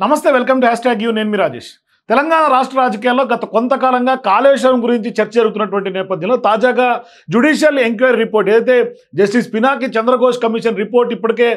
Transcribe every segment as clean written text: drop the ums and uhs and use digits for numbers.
నమస్తే, welcome to hash tag you. నేను మీ రాజేష్. తెలంగాణ రాష్ట్ర రాజకీయాల్లో గత కొంతకాలంగా కాళేశ్వరం గురించి చర్చ జరుగుతున్నటువంటి నేపథ్యంలో తాజాగా జ్యుడిషియల్ ఎంక్వైరీ రిపోర్ట్ ఏదైతే justice Pinaki Chandra Ghose commission report ఇప్పటికే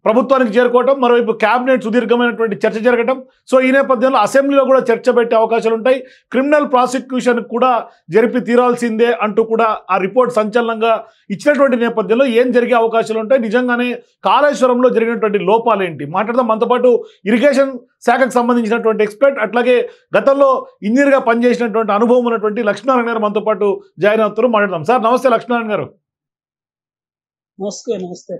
ప్రభుత్వానికి చేరుకోవటం, మరోవైపు క్యాబినెట్ సుదీర్ఘమైనటువంటి చర్చ జరగటం. సో ఈ నేపథ్యంలో అసెంబ్లీలో కూడా చర్చ పెట్టే అవకాశాలు ఉంటాయి. క్రిమినల్ ప్రాసిక్యూషన్ కూడా జరిపి తీరాల్సిందే అంటూ కూడా ఆ రిపోర్ట్ సంచలనంగా ఇచ్చినటువంటి నేపథ్యంలో ఏం జరిగే అవకాశాలు ఉంటాయి, నిజంగానే కాళేశ్వరంలో జరిగినటువంటి లోపాలేంటి మాట్లాడదాం. మనతో పాటు ఇరిగేషన్ శాఖకు సంబంధించినటువంటి ఎక్స్పర్ట్, అట్లాగే గతంలో ఇంజనీర్గా పనిచేసినటువంటి అనుభవం ఉన్నటువంటి లక్ష్మీనారాయణ గారు మనతో పాటు జాయిన్ అవుతారు. మాట్లాడదాం. సార్ నమస్తే. లక్ష్మీనారాయణ గారు నమస్తే.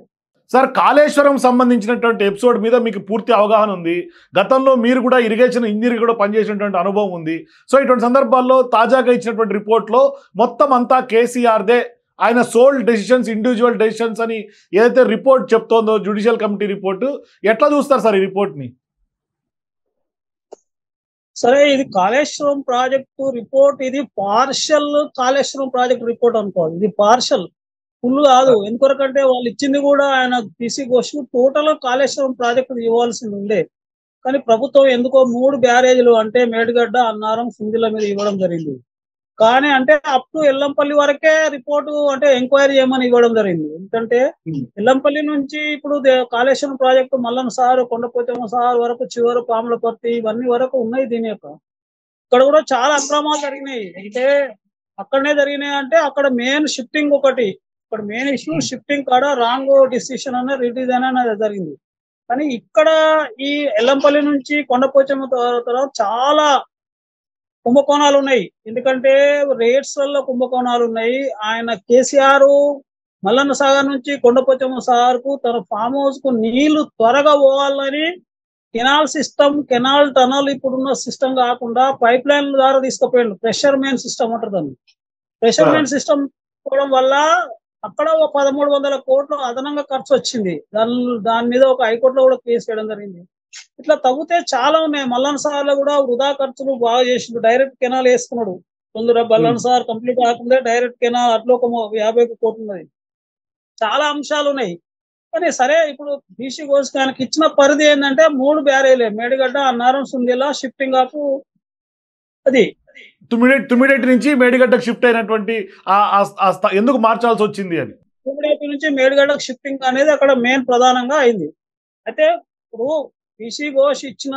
సార్, కాళేశ్వరం సంబంధించినటువంటి ఎపిసోడ్ మీద మీకు పూర్తి అవగాహన ఉంది. గతంలో మీరు కూడా ఇరిగేషన్ ఇంజనీర్ కూడా పనిచేసినటువంటి అనుభవం ఉంది. సో ఇటువంటి సందర్భాల్లో తాజాగా ఇచ్చినటువంటి రిపోర్ట్లో మొత్తం అంతా కేసీఆర్దే, ఆయన సోల్ డెసిషన్స్, ఇండివిజువల్ డెసిషన్స్ అని ఏదైతే రిపోర్ట్ చెప్తోందో జ్యుడిషియల్ కమిటీ రిపోర్టు, ఎట్లా చూస్తారు సార్ ఈ రిపోర్ట్ని? సరే, ఇది కాళేశ్వరం ప్రాజెక్టు రిపోర్ట్, ఇది పార్షల్ కాళేశ్వరం ప్రాజెక్ట్ రిపోర్ట్ అనుకోవాలి. ఇది పార్షల్, ఫుల్ కాదు. ఎందుకొరకంటే వాళ్ళు ఇచ్చింది కూడా ఆయన PC Ghosh total Kaleshwaram project ఇవ్వాల్సింది ఉండే, కానీ ప్రభుత్వం ఎందుకో 3 బ్యారేజీలు అంటే మేడిగడ్డ, అన్నారం, సుందిల మీద ఇవ్వడం జరిగింది. కానీ అంటే అప్ టు ఎల్లంపల్లి వరకే రిపోర్టు అంటే ఎంక్వైరీ చేయమని ఇవ్వడం జరిగింది. ఎందుకంటే ఎల్లంపల్లి నుంచి ఇప్పుడు Kaleshwaram project Mallanna sir, Kondapochamma sir వరకు, చివరి పాములపర్తి, ఇవన్నీ వరకు ఉన్నాయి. దీని యొక్క ఇక్కడ కూడా చాలా అక్రమాలు జరిగినాయి. అంటే అక్కడనే జరిగినాయి అంటే అక్కడ మెయిన్ షిఫ్టింగ్ ఒకటి, ఇక్కడ మెయిన్ ఇష్యూ షిఫ్టింగ్ కాడ రాంగ్ డిసిషన్ అనే రిడిజైన్ అనేది జరిగింది. కానీ ఇక్కడ ఈ ఎల్లంపల్లి నుంచి కొండపోచమ్మ తర్వాత చాలా కుంభకోణాలు ఉన్నాయి. ఎందుకంటే రేట్స్ వల్ల కుంభకోణాలు ఉన్నాయి. ఆయన కేసీఆర్ మల్లన్న సాగర్ నుంచి కొండపోచమ్మ సాగర్ కు తన ఫామ్ హౌస్ కు నీళ్లు త్వరగా పోవాలని కెనాల్ సిస్టమ్, కెనాల్ టనల్ ఇప్పుడున్న సిస్టమ్ కాకుండా పైప్ లైన్ ద్వారా తీసుకుపోయాడు. ప్రెషర్ మెయిన్ సిస్టమ్ అంటారు దాన్ని. ప్రెషర్ మెయిన్ సిస్టమ్ పోవడం వల్ల అక్కడ ఒక 1300 కోట్లు అదనంగా ఖర్చు వచ్చింది. దాని మీద ఒక హైకోర్టులో కూడా కేసు వేయడం జరిగింది. ఇట్లా తగ్గితే చాలా ఉన్నాయి. మల్లన్న సార్ లో కూడా వృధా ఖర్చులు బాగా చేసిండు. డైరెక్ట్ కెనాల్ వేసుకున్నాడు. తొందర మల్లన్న సార్ కంప్లీట్ కాకుండా డైరెక్ట్ కెనాల్ అట్లా ఒక 50 కోట్లు ఉన్నది. చాలా అంశాలు ఉన్నాయి. కానీ సరే, ఇప్పుడు బీసీ ఘోష్ ఆయనకి ఇచ్చిన పరిధి ఏంటంటే 3 బ్యారేజీలే, మేడిగడ్డ, అన్నారం, సుందిల, షిఫ్టింగ్ ఆఫ్ అది తుమ్మిడేటి నుంచి మేడిగడ్డకు షిఫ్ట్ అయినటువంటి ఎందుకు మార్చాల్సి వచ్చింది అని, తుమ్మిడేటి నుంచి మేడిగడ్డకు షిఫ్టింగ్ అనేది అక్కడ మెయిన్ ప్రధానంగా అయింది. అయితే ఇప్పుడు బీసీ ఘోష్ ఇచ్చిన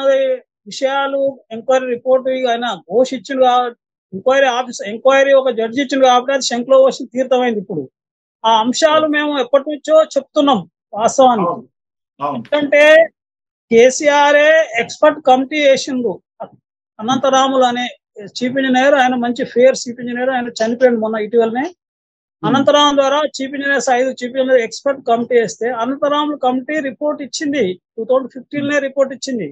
విషయాలు, ఎంక్వైరీ రిపోర్ట్ ఆయన ఘోష్ ఇచ్చిండు కాబట్టి, ఎంక్వైరీ ఒక జడ్జి ఇచ్చిండు కాబట్టి అది శంకులో వచ్చి తీర్థమైంది. ఇప్పుడు ఆ అంశాలు మేము ఎప్పటి నుంచో చెప్తున్నాం. వాస్తవానికి ఎందుకంటే కేసీఆర్ఏ ఎక్స్పర్ట్ కమిటీ వేసిండు. అనంతరాములు అనే చీఫ్ ఇంజనీర్, ఆయన మంచి ఫేర్ చీఫ్ ఇంజనీర్, ఆయన చనిపోయాడు మొన్న ఇటీవలనే. అనంతరాం ద్వారా chief engineers 5 chief engineer expert committee వేస్తే అనంతరాములు కమిటీ రిపోర్ట్ ఇచ్చింది. 2015 రిపోర్ట్ ఇచ్చింది.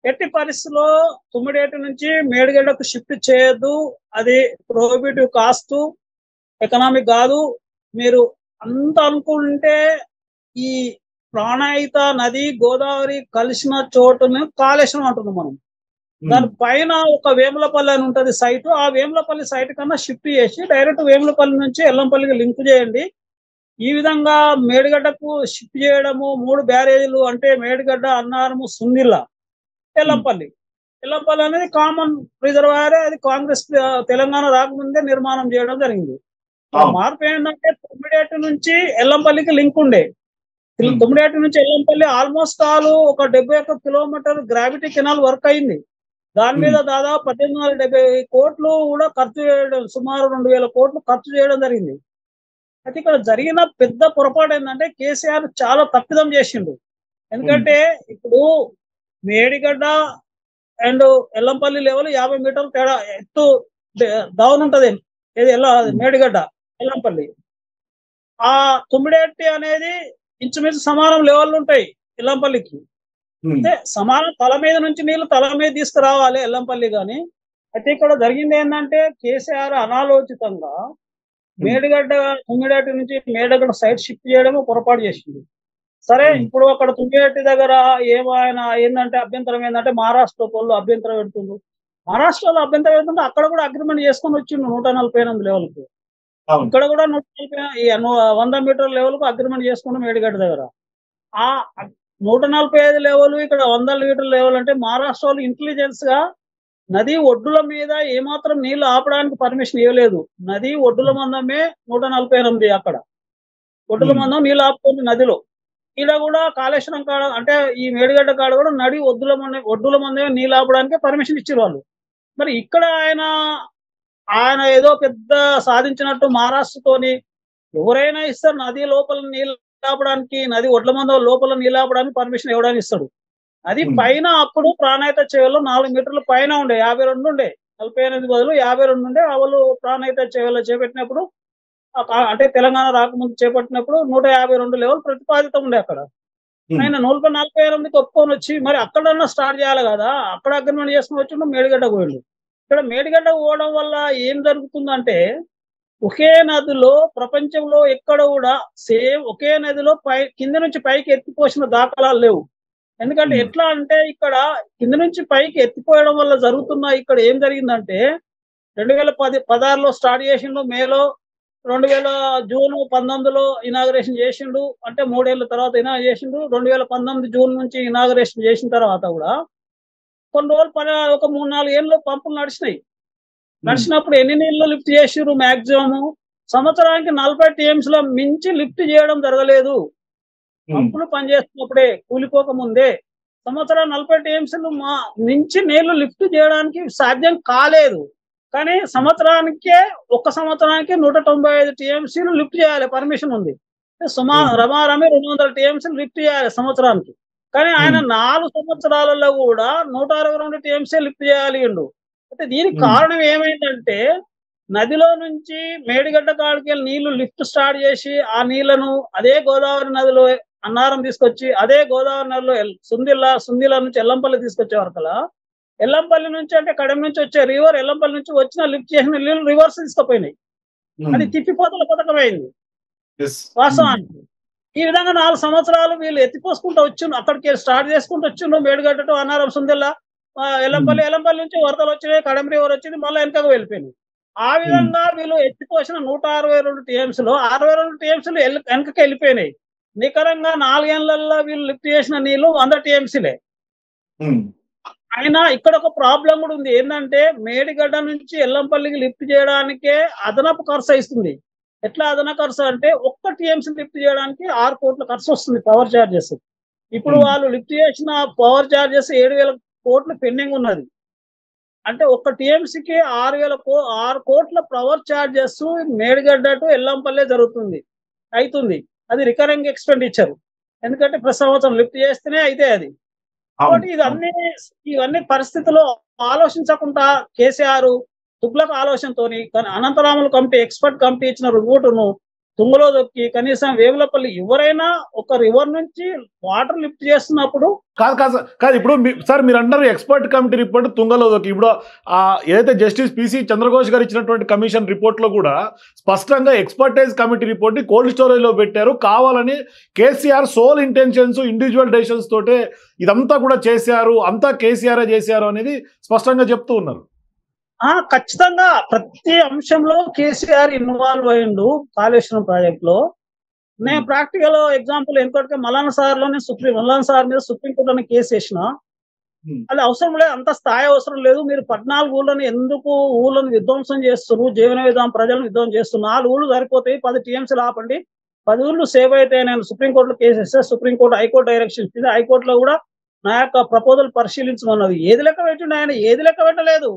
ఎట్టి పరిస్థితుల్లో తుమ్మిడేటి నుంచి మేడిగడ్డకు షిఫ్ట్ చేయొద్దు, అది ప్రోహిబిటివ్ కాస్ట్, ఎకనామిక్ కాదు. మీరు అంత అనుకుంటే ఈ ప్రాణాయిత నది గోదావరి కలిసిన చోటుని కాళేశ్వరం అంటున్నాం మనం. దాని పైన ఒక వేములపల్లి అని ఉంటది సైట్, ఆ వేములపల్లి సైట్ కన్నా షిఫ్ట్ చేసి డైరెక్ట్ వేములపల్లి నుంచి ఎల్లంపల్లికి లింక్ చేయండి. ఈ విధంగా మేడిగడ్డకు షిఫ్ట్ చేయడము, 3 బ్యారేజీలు అంటే మేడిగడ్డ, అన్నారము, సుందిల్ల, ఎల్లంపల్లి అనేది కామన్ రిజర్వాయర్. అది కాంగ్రెస్ తెలంగాణ రాకముందే నిర్మాణం చేయడం జరిగింది. ఆ మార్పు ఏంటంటే తుమ్మిడేటి నుంచి ఎల్లంపల్లికి లింక్ ఉండే. తుమ్మిడేటి నుంచి ఎల్లంపల్లి ఆల్మోస్ట్ ఆల్ ఒక 71 కిలోమీటర్ గ్రావిటీ కెనాల్ వర్క్ అయింది. దాని మీద దాదాపు 1870 కోట్లు కూడా ఖర్చు చేయడం, సుమారు 2000 కోట్లు ఖర్చు చేయడం జరిగింది. అయితే ఇక్కడ జరిగిన పెద్ద పొరపాటు ఏంటంటే కేసీఆర్ చాలా తప్పిదం చేసిండు. ఎందుకంటే ఇప్పుడు మేడిగడ్డ అండ్ ఎల్లంపల్లి లెవెల్ 50 మీటర్లు తేడా ఎత్తు డౌన్ ఉంటది. మేడిగడ్డ, ఎల్లంపల్లి. ఆ తుమ్మిడేటి అనేది ఇంచుమించు సమానం లెవెల్ ఉంటాయి ఎల్లంపల్లికి. అంటే సమానం తల మీద నుంచి నీళ్లు తల మీద తీసుకురావాలి ఎల్లంపల్లి కానీ. అయితే ఇక్కడ జరిగింది ఏంటంటే కేసీఆర్ అనాలోచితంగా మేడిగడ్డ, తుమ్మిడేటి నుంచి మేడిగడ్డ సైడ్ షిఫ్ట్ చేయడం పొరపాటు చేసింది. సరే, ఇప్పుడు అక్కడ తుమ్మిడేటి దగ్గర ఏంటంటే అభ్యంతరం ఏంటంటే మహారాష్ట్ర వాళ్ళు అభ్యంతరం పెడుతుండ్రు. మహారాష్ట్రలో అభ్యంతరం పెడుతుంటే అక్కడ కూడా అగ్రిమెంట్ చేసుకొని వచ్చిండు 148 లెవెల్కి. ఇక్కడ కూడా 140 100 మీటర్ల లెవెల్ కు అగ్రిమెంట్ చేసుకున్నాం మేడిగడ్డ దగ్గర. ఆ 145 లెవెల్, ఇక్కడ 100 లీటర్ల లెవెల్ అంటే మహారాష్ట్ర వాళ్ళు ఇంటెలిజెన్స్ గా నది ఒడ్డుల మీద ఏమాత్రం నీళ్లు ఆపడానికి పర్మిషన్ ఇవ్వలేదు. నది ఒడ్డుల మందమే 148 అక్కడ ఒడ్డుల మందం నీళ్లు ఆపుతుంది నదిలో. ఈడ కూడా కాళేశ్వరం కాడ అంటే ఈ మేడిగడ్డ కాడ కూడా నడి ఒడ్డుల మందమే నీళ్లు ఆపడానికి పర్మిషన్ ఇచ్చారు వాళ్ళు. మరి ఇక్కడ ఆయన ఏదో పెద్ద సాధించినట్టు మహారాష్ట్రతోని ఎవరైనా ఇస్తారు నది లోపల నీళ్ళు ఆపడానికి, నది ఒడ్ల మందం లోపల నీళ్ళు ఆపడానికి పర్మిషన్ ఇవ్వడానికి ఇస్తాడు. అది పైన అప్పుడు ప్రాణాయిత చేవల్లో 4 మీటర్ల పైన ఉండే 52 ఉండే, 48 బదులు 52 ఉండే. వాళ్ళు ప్రాణాయిత చేవల్లో చేపట్టినప్పుడు అంటే తెలంగాణ రాకముందు చేపట్టినప్పుడు 152 లెవెల్ ప్రతిపాదితం ఉండే అక్కడ. ఆయన 148కి ఒప్పుకొని వచ్చి మరి అక్కడన్నా స్టార్ట్ చేయాలి కదా, అక్కడ అగ్రిమెంట్ చేసుకుని వచ్చి మేడిగడ్డ పోయిండు. ఇక్కడ మేడిగడ్డ పోవడం వల్ల ఏం జరుగుతుందంటే ఒకే నదిలో ప్రపంచంలో ఎక్కడ కూడా సేమ్ ఒకే నదిలో కింద నుంచి పైకి ఎత్తిపోసిన దాఖలాలు లేవు. ఎందుకంటే ఎట్లా అంటే ఇక్కడ కింద నుంచి పైకి ఎత్తిపోయడం వల్ల జరుగుతున్న ఇక్కడ ఏం జరిగిందంటే 2016లో స్టార్ట్ చేసిండు, మేలో 2000 జూన్ 19లో ఇనాగరేషన్ చేసిండు, అంటే 3 ఏళ్ల తర్వాత ఇనాగరేషన్ చేసిండు. 2019 జూన్ నుంచి ఇనాగరేషన్ చేసిన తర్వాత కూడా కొన్ని రోజులు ఒక 3-4 ఏళ్ళు పంపులు నడిచినప్పుడు ఎన్ని నీళ్లు లిఫ్ట్ చేసిర్రు? మాక్సిమం సంవత్సరానికి 40 TMs లో మించి లిఫ్ట్ చేయడం జరగలేదు. పంపులు పనిచేస్తున్నప్పుడే కూలిపోక ముందే సంవత్సరం 40 TMs మించి నీళ్లు లిఫ్ట్ చేయడానికి సాధ్యం కాలేదు. కానీ ఒక సంవత్సరానికి 195 TMs లిఫ్ట్ చేయాలి, పర్మిషన్ ఉంది. రమారమి 200 TMs లిఫ్ట్ చేయాలి సంవత్సరానికి. కానీ ఆయన 4 సంవత్సరాలలో కూడా 162 TMs లిఫ్ట్ చేయాలి. అయితే దీనికి కారణం ఏమైందంటే నదిలో నుంచి మేడిగడ్డ కాడికి నీళ్లు లిఫ్ట్ స్టార్ట్ చేసి ఆ నీళ్లను అదే గోదావరి నదిలో అన్నారం తీసుకొచ్చి అదే గోదావరి నదిలో సుందిల నుంచి ఎల్లంపల్లి తీసుకొచ్చే వరకలా ఎల్లంపల్లి నుంచి అంటే కడెం నుంచి వచ్చే రివర్ ఎల్లంపల్లి నుంచి వచ్చిన లిఫ్ట్ చేసిన నీళ్లు రివర్స్ తీసుకుపోయినాయి. అది తిప్పిపోతల పథకం అయింది వాస్తవానికి. ఈ విధంగా 4 సంవత్సరాలు వీళ్ళు ఎత్తిపోసుకుంటూ వచ్చిండు, అక్కడికి స్టార్ట్ చేసుకుంటూ వచ్చిండు. మేడిగడ్డ టు అన్నారం సుందిల్ల ఎల్లంపల్లి నుంచి వరదలు వచ్చినాయి, కడెం రివర్ వచ్చింది, మళ్ళీ వెనకకు వెళ్ళిపోయింది. ఆ విధంగా వీళ్ళు ఎత్తిపోసిన 162 TMs లో 62 TMs వెనకకి వెళ్ళిపోయినాయి. నికరంగా 4 ఏళ్లలో వీళ్ళు లిఫ్ట్ చేసిన నీళ్లు 100 TMsలే. అయినా ఇక్కడ ఒక ప్రాబ్లం కూడా ఉంది. ఏంటంటే మేడిగడ్డ నుంచి ఎల్లంపల్లికి లిఫ్ట్ చేయడానికే అదనపు ఖర్చు అవుతుంది. ఎట్లా అదనపు ఖర్చు అంటే 1 TMs లిఫ్ట్ చేయడానికి 6 కోట్ల ఖర్చు వస్తుంది పవర్ చార్జెస్. ఇప్పుడు వాళ్ళు లిఫ్ట్ చేసిన పవర్ చార్జెస్ 7,000 కోట్లు పెండింగ్ ఉన్నది. అంటే 1 TMsకి 6 కోట్ల power charges Medigadda to Yellampalle అవుతుంది. అది రికరింగ్ ఎక్స్పెండిచర్. ఎందుకంటే ప్రతి సంవత్సరం లిఫ్ట్ చేస్తేనే అయితే అది. కాబట్టి ఇవన్నీ పరిస్థితుల్లో ఆలోచించకుండా కేసీఆర్ తుగ్లక్ ఆలోచనతోని అనంతరాములు కమిటీ ఎక్స్పర్ట్ కమిటీ ఇచ్చిన రిపోర్టును తుంగలో దొక్కి కనీసం వేములపల్లి ఎవరైనా ఒక రివర్ నుంచి వాటర్ లిఫ్ట్ చేస్తున్నప్పుడు కాదు ఇప్పుడు సార్ మీరు అన్నారు ఎక్స్పర్ట్ కమిటీ రిపోర్ట్ తుంగలో దొక్కి. ఇప్పుడు ఏదైతే జస్టిస్ పిసి చంద్రఘోష్ గారు ఇచ్చినటువంటి కమిషన్ రిపోర్ట్లో కూడా స్పష్టంగా ఎక్స్పర్టైజ్ కమిటీ రిపోర్ట్ కోల్డ్ స్టోరేజ్లో పెట్టారు. కావాలని KCR sole intentions individual decisions తోటే ఇదంతా కూడా చేశారు, అంతా కేసీఆర్ చేశారు అనేది స్పష్టంగా చెప్తూ ఉన్నారు. ఖచ్చితంగా ప్రతి అంశంలో కేసీఆర్ ఇన్వాల్వ్ అయ్యిండు కాళేశ్వరం ప్రాజెక్ట్ లో. నేను ప్రాక్టికల్ ఎగ్జాంపుల్ ఎందుకంటే మలానా సార్ మీద సుప్రీంకోర్టులో కేసు వేసిన. అది అవసరం లేదు, అంత స్థాయి అవసరం లేదు. మీరు 14 ఊళ్ళని ఎందుకు ఊళ్ళని విధ్వంసం చేస్తున్నారు, జీవన విధానం ప్రజలను విధ్వంసం చేస్తున్నారు. 4 ఊళ్ళు సరిపోతాయి, 10 TMs ఆపండి, 10 ఊళ్ళు సేవ్ అయితే నేను సుప్రీంకోర్టులో కేసు వేస్తే సుప్రీంకోర్టు హైకోర్టు డైరెక్షన్ ఇచ్చింది. హైకోర్టులో కూడా నా యొక్క ప్రపోజల్ పరిశీలించమన్నది. ఏది లెక్క పెట్టిండు ఆయన? ఏది లెక్క పెట్టలేదు.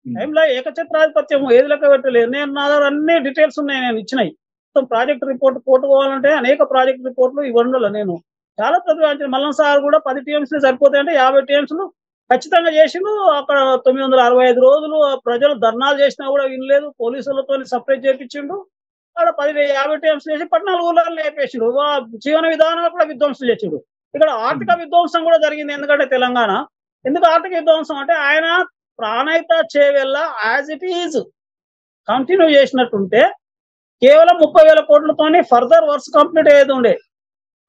టైంలో ఏకఛత్రాధిపత్యం ఏది లెక్క పెట్టలేదు. నేను నా దగ్గర అన్ని డీటెయిల్స్ ఉన్నాయి, నేను ఇచ్చినాయి. మొత్తం ప్రాజెక్ట్ రిపోర్ట్ పోవాలంటే అనేక ప్రాజెక్ట్ రిపోర్ట్లు ఇవ్వండి. నేను చాలా ప్రతిపాదించిన మల్లన్ సార్ కూడా 10 TMs సరిపోతాయంటే 50 TMs ఖచ్చితంగా చేసిండు. అక్కడ 965 రోజులు ప్రజలు ధర్నాలు చేసినా కూడా వినలేదు. పోలీసులతో సపరేట్ చేయించిండు. అక్కడ 50 TMs చేసి 14 ఊళ్ళని లేపేసిండు. జీవన విధానం కూడా విధ్వంసం చేసిండు. ఇక్కడ ఆర్థిక విధ్వంసం కూడా జరిగింది. ఎందుకంటే తెలంగాణ ఎందుకు ఆర్థిక విధ్వంసం అంటే ఆయన Pranahita Chevella as it is continue చేసినట్టుంటే కేవలం 30,000 కోట్లతోనే ఫర్దర్ వర్క్స్ కంప్లీట్ అయ్యేది ఉండే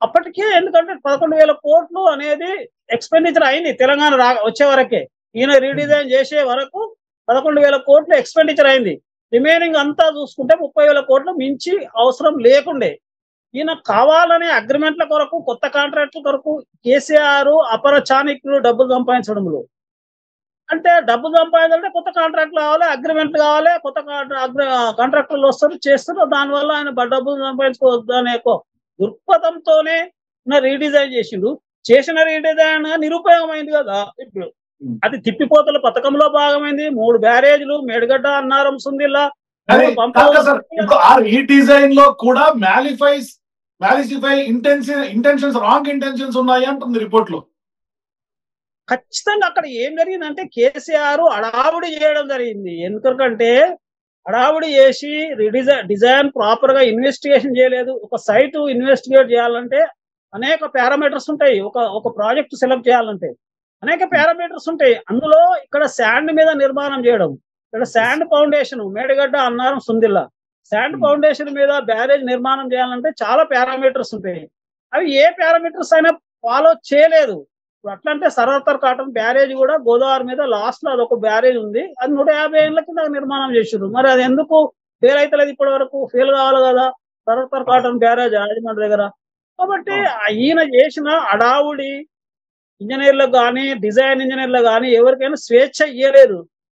అప్పటికే. ఎందుకంటే 11,000 కోట్లు అనేది ఎక్స్పెండిచర్ అయింది తెలంగాణ వచ్చే వరకే. ఈయన రీడిజైన్ చేసే వరకు 11,000 కోట్లు ఎక్స్పెండిచర్ అయింది. రిమైనింగ్ అంతా చూసుకుంటే 30,000 కోట్లు మించి అవసరం లేకుండే. ఈయన కావాలనే అగ్రిమెంట్ల కొరకు, కొత్త కాంట్రాక్ట్ల కొరకు కేసీఆర్ అపర చాణక్యులు డబ్బులు సంపాదించడంలో. అంటే డబ్బు సంపాదించాలంటే కొత్త కాంట్రాక్ట్లు కావాలి, అగ్రిమెంట్లు కావాలి, కొత్త కాంట్రాక్టర్లు వస్తారు, చేస్తారు. దానివల్ల ఆయన డబ్బులు సంపాదించుకోవద్దు అనే ఒక దృక్పథంతోనే రీడిజైన్ చేసిండు. చేసిన రీడిజైన్ నిరుపయోగమైంది కదా. ఇప్పుడు అది తిప్పిపోతల పథకంలో భాగమైంది. 3 బ్యారేజ్లు, మేడిగడ్డ, అన్నారం, సుందిల్లా, ఈ డిజైన్ లో కూడా ఇంటెన్షన్స్, రాంగ్ ఇంటెన్షన్స్ ఉన్నాయి అంటుంది రిపోర్ట్ లో. ఖచ్చితంగా అక్కడ ఏం జరిగిందంటే కేసీఆర్ అడావుడి చేయడం జరిగింది. ఎందుకంటే అడావుడి చేసి డిజైన్ ప్రాపర్ గా ఇన్వెస్టిగేషన్ చేయలేదు. ఒక సైట్ ఇన్వెస్టిగేట్ చేయాలంటే అనేక పారామీటర్స్ ఉంటాయి. ఒక ప్రాజెక్ట్ సెలెక్ట్ చేయాలంటే అనేక పారామీటర్స్ ఉంటాయి. అందులో ఇక్కడ శాండ్ మీద నిర్మాణం చేయడం, ఇక్కడ sand foundation, Medigadda, Annaram, Sundilla sand foundation మీద బ్యారేజ్ నిర్మాణం చేయాలంటే చాలా పారామీటర్స్ ఉంటాయి. అవి ఏ పారామీటర్స్ అయినా ఫాలో చేయలేదు. ఇప్పుడు అట్లా అంటే సర్వతర్ కాటన్ బ్యారేజ్ కూడా గోదావరి మీద లాస్ట్ లో అదొక బ్యారేజ్ ఉంది. అది 150 ఏళ్ల కింద నిర్మాణం చేసారు. మరి అది ఎందుకు ఫెయిల్ అవుతలేదు? ఇప్పటి వరకు ఫెయిల్ కావాలి కదా సర్వతర్ కాటన్ బ్యారేజ్ రాజమండ్రి దగ్గర. కాబట్టి ఈయన చేసిన అడావుడి ఇంజనీర్లకు కానీ, డిజైన్ ఇంజనీర్లకు కానీ ఎవరికైనా స్వేచ్ఛ ఇయ్యలేదు.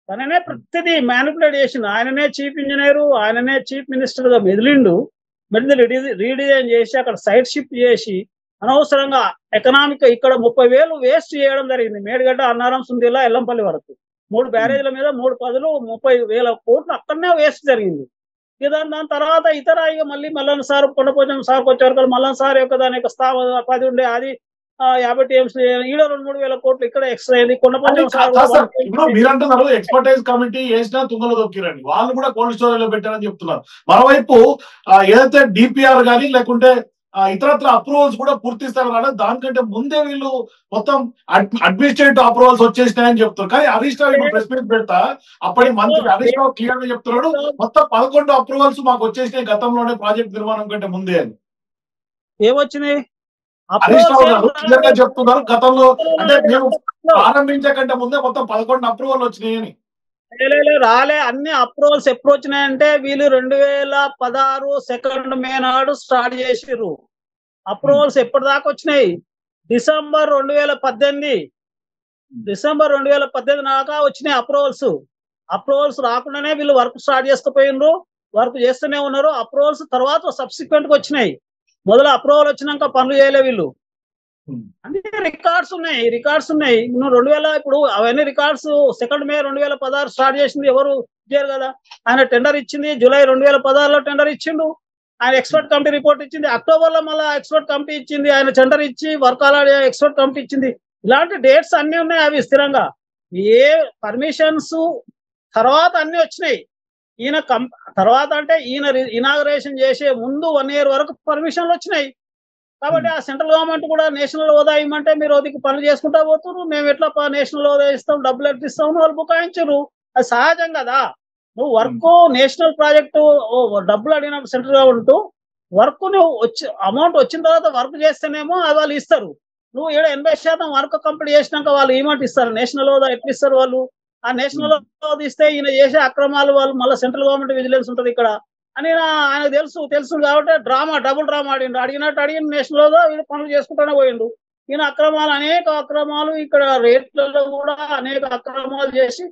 తననే ప్రతిదీ మ్యానిపులేట్ చేసిండు. ఆయననే చీఫ్ ఇంజనీరు, ఆయననే చీఫ్ మినిస్టర్ గా మెదిలిండు. రీడిజైన్ చేసి అక్కడ సైట్ షిఫ్ట్ చేసి అనవసరంగా ఎకనామిక్ ఇక్కడ 30,000 వేస్ట్ చేయడం జరిగింది. మేడిగడ్డ, అన్నారం, సుందిల్లా, ఎల్లంపల్లి వరకు 3 బ్యారేజ్ల మీద 3 పదులు 30,000 కోట్లు అక్కడనే వేస్ట్ జరిగింది. దాని తర్వాత ఇతర ఇక మల్లన్న సార్, కొండపోచం సార్కి వచ్చేవరకు మల్లన్న సార్ యొక్క దాని యొక్క 10 ఉండే అది 50 టీఎంస్ ఈడ 2-3 వేల కోట్లు ఇక్కడ ఎక్స్ట్రా అయింది. కొండపోచం సార్ మీరంటున్నారు ఎక్స్పర్టైజ్ కమిటీ వేసినా తుంగలో దొక్కిరండి, వాళ్ళు కూడా కోల్డ్ స్టోరేజ్ లో పెట్టారని చెప్తున్నారు. మరోవైపు ఏదైతే డిపిఆర్ కానీ లేకుంటే ఇతరత్ర అప్రూవల్స్ కూడా పూర్తి స్థాయిలో దానికంటే ముందే వీళ్ళు మొత్తం అడ్మినిస్ట్రేటివ్ అప్రూవల్స్ వచ్చేసినాయని చెప్తారు. కానీ హరీష్ రావు ఇప్పుడు ప్రెస్ మీట్ పెడతా అప్పటి మంత్రి హరీష్ రావు క్లియర్ గా చెప్తున్నాడు, మొత్తం 11 అప్రూవల్స్ మాకు వచ్చేసినాయి గతంలోనే ప్రాజెక్ట్ నిర్మాణం కంటే ముందే అని. ఏమొచ్చినాయి? హరీష్ రావు గారు క్లియర్ గా చెప్తున్నారు, గతంలో అంటే మేము ప్రారంభించే కంటే ముందే మొత్తం 11 అప్రూవల్ వచ్చినాయి అని. రాలే. అన్ని అప్రూవల్స్ ఎప్పుడు వచ్చినాయంటే వీళ్ళు 2016 2 మే నాడు స్టార్ట్ చేసిర్రు. అప్రూవల్స్ ఎప్పటిదాకా వచ్చినాయి? డిసెంబర్ 2018 దాకా వచ్చినాయి అప్రూవల్స్. అప్రూవల్స్ రాకుండానే వీళ్ళు వర్క్ స్టార్ట్ చేసుకుపోయినరు, వర్క్ చేస్తూనే ఉన్నారు. అప్రూవల్స్ తర్వాత సబ్సిక్వెంట్ గా వచ్చినాయి. మొదలు అప్రూవల్ వచ్చినాక పనులు చేయలే వీళ్ళు. అంటే రికార్డ్స్ ఉన్నాయి. ఇప్పుడు అవన్నీ రికార్డ్స్ 2 మే 2016 స్టార్ట్ చేసింది ఎవరు చేయరు కదా. ఆయన టెండర్ ఇచ్చింది జూలై 2016లో టెండర్ ఇచ్చిండు. ఆయన ఎక్స్పర్ట్ కమిటీ రిపోర్ట్ ఇచ్చింది. అక్టోబర్ లో మళ్ళీ ఎక్స్పర్ట్ కమిటీ ఇచ్చింది. ఆయన టెండర్ ఇచ్చి వర్క్ అలాగే ఎక్స్పర్ట్ కమిటీ ఇచ్చింది. ఇలాంటి డేట్స్ అన్ని ఉన్నాయి. అవి స్థిరంగా ఏ పర్మిషన్స్ తర్వాత అన్ని వచ్చినాయి. ఈయన తర్వాత అంటే ఈయన ఇనాగరేషన్ చేసే ముందు 1 year వరకు పర్మిషన్లు వచ్చినాయి. కాబట్టి ఆ సెంట్రల్ గవర్నమెంట్ కూడా నేషనల్ హోదా ఇవ్వమంటే మీరు అది పనులు చేసుకుంటా పోతున్నారు. మేము ఎట్లా నేషనల్ హోదా ఇస్తాం, డబ్బులు ఎట్లా ఇస్తాం, వాళ్ళు బుకాయించరు. అది సహజం కదా. నువ్వు వర్క్ నేషనల్ ప్రాజెక్టు డబ్బులు అడిగినప్పుడు సెంట్రల్ గవర్నమెంట్ వర్క్ నువ్వు అమౌంట్ వచ్చిన తర్వాత వర్క్ చేస్తేనేమో అది వాళ్ళు ఇస్తారు. నువ్వు 80% వర్క్ కంప్లీట్ చేసినాక వాళ్ళు ఏమంటే ఇస్తారు? నేషనల్ హోదా ఎట్లా ఇస్తారు వాళ్ళు? ఆ నేషనల్ హోదా ఇస్తే ఈయన చేసే అక్రమాలు వాళ్ళు మళ్ళీ సెంట్రల్ గవర్నమెంట్ విజిలెన్స్ ఉంటుంది ఇక్కడ అని ఆయనకు తెలుసు కాబట్టి డబుల్ డ్రామా అడిగినట్టు అడిగిన నేషనల్ హోదా వీళ్ళు పనులు చేసుకుంటూనే పోయిండు. ఈయన అనేక అక్రమాలు ఇక్కడ రేట్లలో కూడా అనేక అక్రమాలు చేసి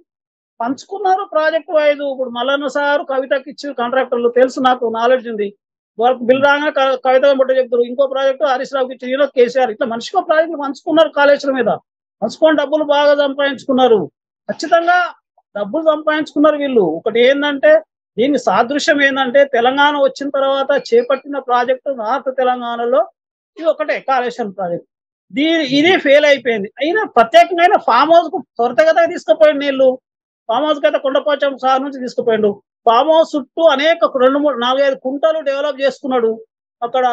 పంచుకున్నారు ప్రాజెక్ట్ వైజ్. ఇప్పుడు మల్లన్న సార్ కవితకి ఇచ్చిన కాంట్రాక్టర్లు తెలుసు, నాకు నాలెడ్జ్ ఉంది. వర్క్ బిల్ రాగా కవిత బట్ట చెప్తారు. ఇంకో ప్రాజెక్టు హరీష్ రావుకి ఇచ్చిన కేసీఆర్. ఇట్లా మనిషికో ప్రాజెక్టు పంచుకున్నారు. కాళేశ్వరం మీద పంచుకొని డబ్బులు బాగా సంపాదించుకున్నారు. ఖచ్చితంగా డబ్బులు సంపాదించుకున్నారు వీళ్ళు. ఒకటి ఏంటంటే దీని సాదృశ్యం ఏంటంటే తెలంగాణ వచ్చిన తర్వాత చేపట్టిన ప్రాజెక్టు నార్త్ తెలంగాణలో ఇది ఒకటే కాళేశ్వరం ప్రాజెక్ట్. ఇది ఫెయిల్ అయిపోయింది. అయినా ప్రత్యేకంగా ఫామ్ హౌస్ కు త్వరితగతిగా తీసుకుపోయింది నీళ్లు. ఫామ్ హౌస్ కి అయితే కొండపోచం సార్ నుంచి తీసుకుపోయిండు. ఫామ్ హౌస్ చుట్టూ అనేక 2-3-4-5 కుంటలు డెవలప్ చేసుకున్నాడు. అక్కడ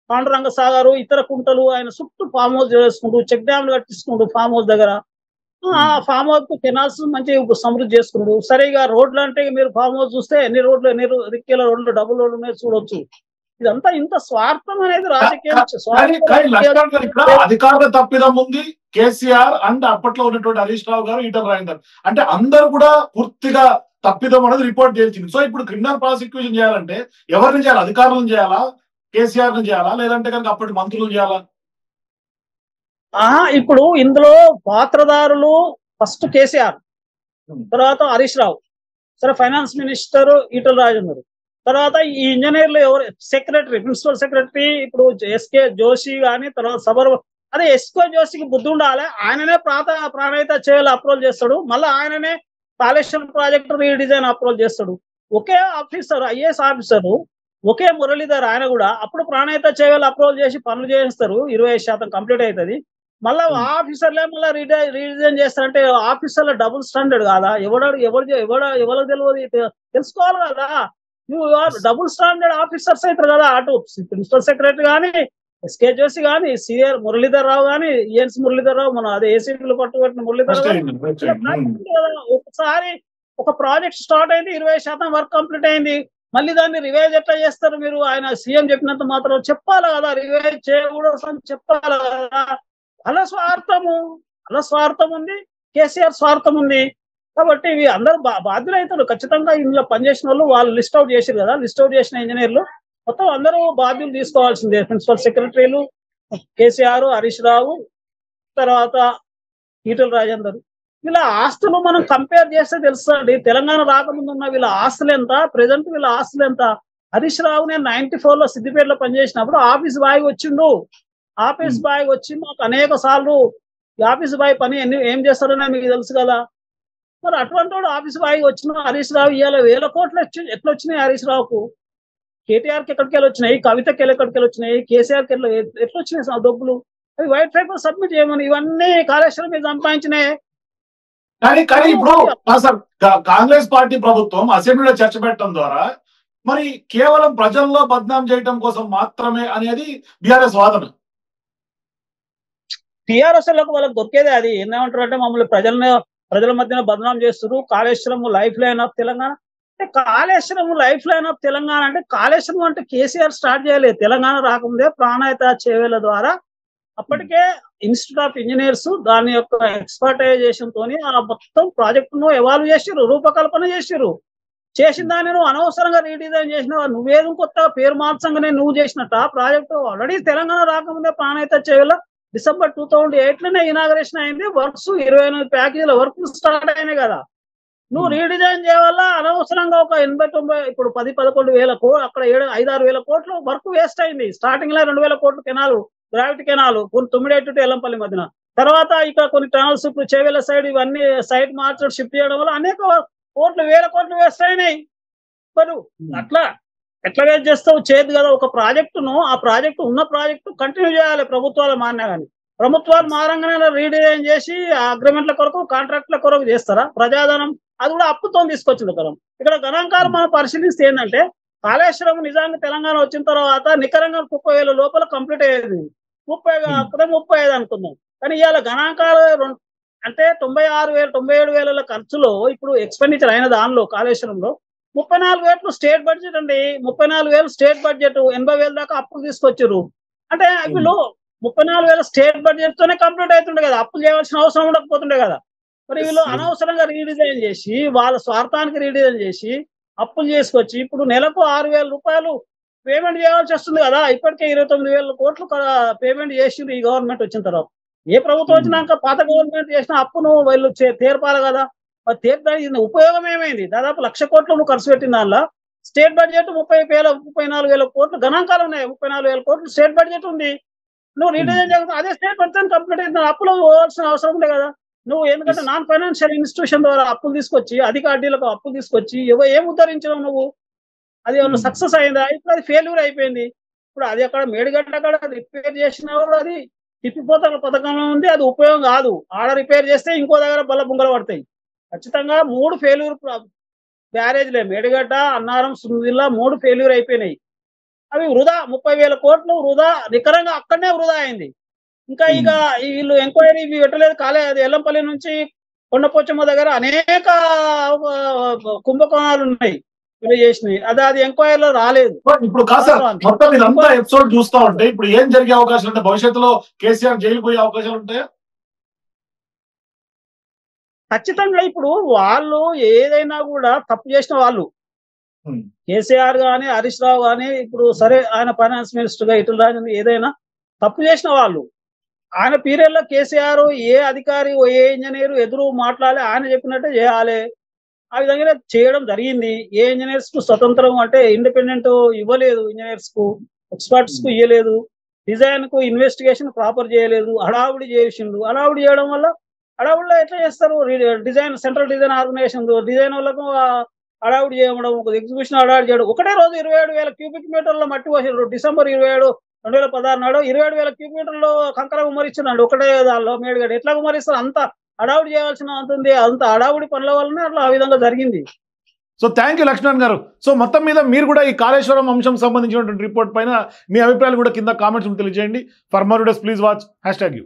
పాండురంగ సాగరు ఇతర కుంటలు ఆయన చుట్టూ ఫామ్ హౌస్ చేసుకుంటూ చెక్ డ్యామ్లు కట్టించుకుంటూ ఫామ్ హౌస్ దగ్గర ఆ ఫామ్ హౌస్ కు కెనాల్స్ మంచిగా సమృద్ధి చేసుకున్నాడు. సరిగా రోడ్లు అంటే మీరు ఫామ్ హౌస్ చూస్తే ఎన్ని రిక్కేల రోడ్లు, డబుల్ రోడ్లు మీద చూడొచ్చు. ఇదంతా ఇంత స్వార్థం అనేది రాజకీయం. అధికారుల తప్పిదం ఉంది కేసీఆర్ అండ్ అప్పట్లో ఉన్నటువంటి హరీష్ రావు గారు, ఈటల రాజేందర్ అంటే అందరూ కూడా పూర్తిగా తప్పిదం అనేది రిపోర్ట్ చేసింది. సో ఇప్పుడు క్రిమినల్ ప్రాసిక్యూషన్ చేయాలంటే ఎవరిని చేయాలి? అధికారులను చేయాలా, కేసీఆర్ ను చేయాలా లేదంటే కనుక అప్పటి మంత్రులు చేయాలా? ఇప్పుడు ఇందులో పాత్రదారులు ఫస్ట్ కేసీఆర్, తర్వాత హరీష్ రావు, సరే ఫైనాన్స్ మినిస్టర్ ఈటల రాజేందర్, తర్వాత ఈ ఇంజనీర్లు ఎవరు, సెక్రటరీ, ప్రిన్సిపల్ సెక్రటరీ ఇప్పుడు ఎస్కే జోషి కానీ, తర్వాత సబర్, అదే ఎస్కే జోషికి బుద్ధి ఉండాలి. ఆయననే ప్రాణహిత చేయాలి అప్రూవల్ చేస్తాడు, మళ్ళీ ఆయననే కాళేశ్వరం ప్రాజెక్టు రీడిజైన్ అప్రూవల్ చేస్తాడు. ఒకే ఆఫీసర్, ఐఏఎస్ ఆఫీసర్, ఒకే మురళీధర్ ఆయన కూడా అప్పుడు ప్రాణహిత చేయాలి అప్రూవల్ చేసి పనులు చేయిస్తారు, 25% కంప్లీట్ అవుతుంది. మళ్ళీ ఆఫీసర్లే మళ్ళీ రీడిజైన్ చేస్తారంటే ఆఫీసర్ల డబుల్ స్టాండర్డ్ కాదా? ఎవరికి తెలియదు, తెలుసుకోవాలి కదా. నువ్వు డబుల్ స్టాండర్డ్ ఆఫీసర్స్ అవుతారు కదా, అటు ప్రిన్సిపల్ సెక్రటరీ కానీ, ఎస్కే జోషి కానీ, సిఆర్ మురళీధర్ రావు కానీ, ఈఎన్స్ మురళీధర్ రావు, మన అదే ఏసీపీలు పట్టుబట్టిన మురళీధర్ రావు. ఒకసారి ఒక ప్రాజెక్ట్ స్టార్ట్ అయింది, 20% వర్క్ కంప్లీట్ అయింది, మళ్ళీ దాన్ని రివైజ్ ఎట్లా చేస్తారు మీరు? ఆయన సీఎం చెప్పినంత మాత్రం చెప్పాలి కదా, రివైజ్ చేయకూడదు చెప్పాలి కదా. అలా స్వార్థం ఉంది, కేసీఆర్ స్వార్థం ఉంది. కాబట్టి ఇవి అందరూ బాధ్యులు ఖచ్చితంగా. ఇందులో పనిచేసిన వాళ్ళు లిస్ట్ అవుట్ చేశారు కదా, లిస్ట్ అవుట్ చేసిన ఇంజనీర్లు మొత్తం అందరూ బాధ్యులు తీసుకోవాల్సిందే. ప్రిన్సిపల్ సెక్రటరీలు కేసీఆర్, హరీష్ రావు, తర్వాత ఈటల రాజేందర్. వీళ్ళ ఆస్తులు మనం కంపేర్ చేస్తే తెలుస్తుంది. తెలంగాణ రాకముందు ఉన్న వీళ్ళ ఆస్తులు ఎంత, ప్రెసెంట్ వీళ్ళ ఆస్తులు ఎంత. హరీష్ రావు నేను 94లో సిద్దిపేటలో పనిచేసినప్పుడు ఆఫీస్ బాయ్ వచ్చిండు. ఆఫీస్ బాయ్ వచ్చి మాకు అనేక సార్లు ఆఫీస్ బాయ్ పని ఏం చేస్తారనే మీకు తెలుసు కదా. మరి అటువంటి వాడు ఆఫీస్ బాయ్ వచ్చిన హరీష్ రావు ఇవాళ 1000 కోట్లు ఎట్లా వచ్చినాయి హరీష్ రావుకు? కేటీఆర్కి ఎక్కడికి వెళ్ళి వచ్చినాయి, కవితకి ఎక్కడికి వెళ్ళి వచ్చినాయి, కేసీఆర్కి ఎట్లా వచ్చినాయి డబ్బులు? అవి వైట్ పేపర్ సబ్మిట్ చేయమని. ఇవన్నీ కాళేశ్వరం మీద సంపాదించినాయి. కానీ ఇప్పుడు కాంగ్రెస్ పార్టీ ప్రభుత్వం అసెంబ్లీలో చర్చ పెట్టడం ద్వారా మరి కేవలం ప్రజల్లో బద్నాం చేయడం కోసం మాత్రమే అనేది బీఆర్ఎస్ వాదన. టీఆర్ఎస్ వాళ్ళకి దొరికేదే అది. ఏమంటారు అంటే మమ్మల్ని ప్రజల మధ్యన బదనాం చేస్తారు. Kaleshwaram life line of Telangana అంటే, Kaleshwaram life line of Telangana అంటే, కాళేశ్వరం అంటే కేసీఆర్ స్టార్ట్ చేయలేదు. తెలంగాణ రాకముందే ప్రాణహిత చేవేల ద్వారా అప్పటికే ఇన్స్టిట్యూట్ ఆఫ్ ఇంజనీర్స్ దాని యొక్క ఎక్స్పర్టైజేషన్ తోని ఆ మొత్తం ప్రాజెక్టును ఎవాల్వ్ చేసిర్రు, రూపకల్పన చేసిర్రు. చేసిన దాన్ని నువ్వు అనవసరంగా రీడిజైన్ చేసినావు. నువ్వేదో కొత్త పేరు మార్చంగానే నువ్వు చేసినట్టు ఆ ప్రాజెక్టు ఆల్రెడీ తెలంగాణ రాకముందే ప్రాణహిత చేవేల డిసెంబర్ 2008లోనే ఇనాగరేషన్ అయింది. వర్క్స్ 28 ప్యాకేజీల వర్క్ స్టార్ట్ అయినాయి కదా. నువ్వు రీడిజైన్ చేయవల్ల అనవసరంగా ఒక 80-90 ఇప్పుడు 10-11 వేల అక్కడ 5-6 వేల కోట్లు వర్క్ వేస్ట్ అయింది. స్టార్టింగ్ లో 2,000 కోట్లు canal, gravity canal, Tummidihatti to Yellampalli మధ్యన. తర్వాత ఇక్కడ కొన్ని టనల్స్ ఇప్పుడు చేవేల సైడ్ ఇవన్నీ సైట్ మార్చడం షిఫ్ట్ చేయడం వల్ల అనేక కోట్లు, 1000 కోట్లు వేస్ట్ అయినాయి. మరి అట్లా ఎట్లా వేస్ట్ చేస్తావు? చేయదు కదా. ఒక ప్రాజెక్టును, ఆ ప్రాజెక్టు ఉన్న ప్రాజెక్టు కంటిన్యూ చేయాలి. ప్రభుత్వాలు మారినా కానీ ప్రభుత్వాలు మారంగానే రీడిజైన్ చేసి అగ్రిమెంట్ల కొరకు, కాంట్రాక్ట్ల కొరకు చేస్తారా? ప్రజాధనం అది కూడా అప్పుతో తీసుకొచ్చింది కదా. ఇక్కడ గణాంకాలు మనం పరిశీలిస్తే ఏంటంటే, కాళేశ్వరం నిజానికి తెలంగాణ వచ్చిన తర్వాత నికరంగా 30,000 లోపల కంప్లీట్ అయ్యేది. 35 అనుకుందాం. కానీ ఇవాళ గణాంకాలు అంటే 96,000-97,000 ఖర్చులో ఇప్పుడు ఎక్స్పెండిచర్ అయిన దానిలో కాళేశ్వరంలో 34,000 స్టేట్ బడ్జెట్ అండి. 34,000 స్టేట్ బడ్జెట్, 80,000 దాకా అప్పులు తీసుకొచ్చారు. అంటే వీళ్ళు 34,000 స్టేట్ బడ్జెట్ తోనే కంప్లీట్ అవుతుండే కదా, అప్పులు చేయవలసిన అవసరం ఉండకపోతుండే కదా. మరి వీళ్ళు అనవసరంగా రీడిజైన్ చేసి, వాళ్ళ స్వార్థానికి రీడిజైన్ చేసి అప్పులు చేసుకొచ్చి ఇప్పుడు నెలకు 6,000 రూపాయలు పేమెంట్ చేయాల్సి వస్తుంది కదా. ఇప్పటికే 29,000 కోట్లు పేమెంట్ చేసిండ్రు ఈ గవర్నమెంట్ వచ్చిన తర్వాత. ఏ ప్రభుత్వం వచ్చినాక పాత గవర్నమెంట్ చేసిన అప్పును వీళ్ళు తీర్పాలి కదా. మరి తీర్చడానికి ఉపయోగం ఏమైంది? దాదాపు 1,00,000 కోట్లు నువ్వు ఖర్చు పెట్టిన దానిలో స్టేట్ బడ్జెట్ 34,000 కోట్లు గణాంకాలు ఉన్నాయి. 34,000 కోట్లు స్టేట్ బడ్జెట్ ఉంది. నువ్వు రీడిజైన్ చేయాలి, అదే స్టేట్ బడ్జెట్ కంప్లీట్ అయింది. అప్పులు పోవాల్సిన అవసరం ఉంది కదా నువ్వు. ఎందుకంటే నాన్ ఫైనాన్షియల్ ఇన్స్టిట్యూషన్ ద్వారా అప్పులు తీసుకొచ్చి, అధికారులకు అప్పులు తీసుకొచ్చి ఏం ఉద్ధరించడం నువ్వు? అది ఏమన్నా సక్సెస్ అయిందా? ఇప్పుడు అది ఫెయిల్యూర్ అయిపోయింది. ఇప్పుడు అది అక్కడ మేడిగడ్డ అక్కడ రిపేర్ చేసినా కూడా అది తిప్పిపోతాల పథకంలో ఉంది, అది ఉపయోగం కాదు. ఆడ రిపేర్ చేస్తే ఇంకో దగ్గర బల్ల బుంగలు పడతాయి. ఖచ్చితంగా 3 ఫెయిల్యూర్ బ్యారేజ్లే, మేడిగడ్డ, అన్నారం, సుందిల్లా 3 ఫెయిల్యూర్ అయిపోయినాయి. అవి వృధా, 30,000 కోట్లు వృధా, నికరంగా అక్కడనే వృధా అయింది. ఇంకా ఇక వీళ్ళు ఎంక్వైరీ పెట్టలేదు. అది ఎల్లంపల్లి నుంచి కొండపోచమ్మ దగ్గర అనేక కుంభకోణాలు ఉన్నాయి వీళ్ళు చేసినాయి. అది ఎంక్వైరీలో రాలేదు. ఇప్పుడు మొత్తం ఇదంతా ఎపిసోడ్ చూస్తా ఉంటే ఇప్పుడు ఏం జరిగే అవకాశాలు ఉంటాయి? భవిష్యత్తులో కేసీఆర్ జైలు పోయే అవకాశాలు ఉంటాయా? ఖచ్చితంగా. ఇప్పుడు వాళ్ళు ఏదైనా కూడా తప్పు చేసిన వాళ్ళు కేసీఆర్ గానీ హరీష్ రావు గానీ ఇప్పుడు సరే ఆయన ఫైనాన్స్ మినిస్టర్ గా ఇటుల రాజు ఏదైనా తప్పు చేసిన వాళ్ళు ఆయన పీరియడ్ లో కేసీఆర్ ఏ అధికారి ఏ ఇంజనీర్ ఎదురు మాట్లాడాలి ఆయన చెప్పినట్టే చేయాలి ఆ విధంగా చేయడం జరిగింది. ఏ ఇంజనీర్స్ కు స్వతంత్రం అంటే ఇండిపెండెంట్ ఇవ్వలేదు, ఇంజనీర్స్ కు ఎక్స్పర్ట్స్ కు ఇవ్వలేదు, డిజైన్ కు ఇన్వెస్టిగేషన్ ప్రాపర్ చేయలేదు, హడావుడి చేసిండు. హడావుడి చేయడం వల్ల హడావుడిలో ఎట్లా చేస్తారు design central design organisation design వాళ్ళకు హడావుడి చేయడం ఎగ్జిక్యూషన్ హడావుడి చేయడం. ఒకటే రోజు 27,000 క్యూబిక్ మీటర్ల మట్టి పోసారు. డిసెంబర్ 27, 2016 నాడు 27,000 క్యూబిక్ మీటర్లు కంకర గుమరిస్తున్నాడు ఒకటే దానిలో మేడుగడ. ఎట్లా గుమరిస్తారు? అంత హడావుడి చేయాల్సిన ఉంటుంది. అంత హడావుడి పనుల వల్లనే అట్లా ఆ విధంగా జరిగింది. సో థ్యాంక్ యూ లక్ష్మణ్ గారు. సో మొత్తం మీద మీరు కూడా ఈ కాళేశ్వరం అంశం సంబంధించినటువంటి రిపోర్ట్ పైన మీ అభిప్రాయాలు కూడా కింద కామెంట్స్ తెలియజేయండి. For more videos please watch #you.